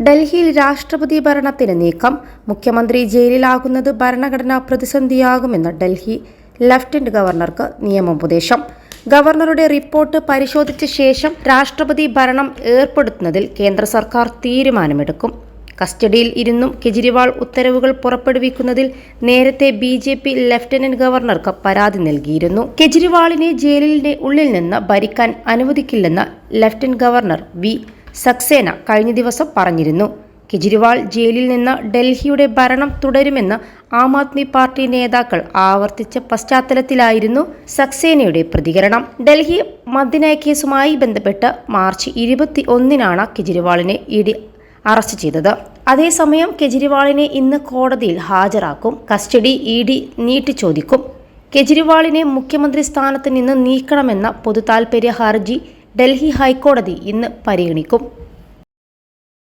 ഡൽഹിയിൽ രാഷ്ട്രപതി ഭരണത്തിന് നീക്കം. മുഖ്യമന്ത്രി ജയിലിലാകുന്നത് ഭരണഘടനാ പ്രതിസന്ധിയാകുമെന്ന് ഡൽഹി ലഫ്റ്റനന്റ് ഗവർണർക്ക് നിയമോപദേശം. ഗവർണറുടെ റിപ്പോർട്ട് പരിശോധിച്ച ശേഷം രാഷ്ട്രപതി ഭരണം ഏർപ്പെടുത്തുന്നതിൽ കേന്ദ്ര സർക്കാർ തീരുമാനമെടുക്കും. കസ്റ്റഡിയിൽ ഇരുന്നും കെജ്രിവാൾ ഉത്തരവുകൾ പുറപ്പെടുവിക്കുന്നതിൽ നേരത്തെ BJP ലഫ്റ്റനന്റ് ഗവർണർക്ക് പരാതി നൽകിയിരുന്നു. കെജ്രിവാളിനെ ജയിലിന്റെ ഉള്ളിൽ നിന്ന് ഭരിക്കാൻ അനുവദിക്കില്ലെന്ന് ലഫ്റ്റനന്റ് ഗവർണർ V. സക്സേന കഴിഞ്ഞ ദിവസം പറഞ്ഞിരുന്നു. കെജ്രിവാൾ ജയിലിൽ നിന്ന് ഡൽഹിയുടെ ഭരണം തുടരുമെന്ന് ആം ആദ്മി പാർട്ടി നേതാക്കൾ ആവർത്തിച്ച പശ്ചാത്തലത്തിലായിരുന്നു സക്സേനയുടെ പ്രതികരണം. ഡൽഹി മദ്യനയ കേസുമായി ബന്ധപ്പെട്ട് മാർച്ച് 21-നാണ് കെജ്രിവാളിനെ ED അറസ്റ്റ് ചെയ്തത്. അതേസമയം കെജ്രിവാളിനെ ഇന്ന് കോടതിയിൽ ഹാജരാക്കും. കസ്റ്റഡി ED നീട്ടി ചോദിക്കും. കെജ്രിവാളിനെ മുഖ്യമന്ത്രി സ്ഥാനത്ത് നിന്ന് നീക്കണമെന്ന പൊതുതാൽപര്യ ഹർജി ഡൽഹി ഹൈക്കോടതി ഇന്ന് പരിഗണിക്കും.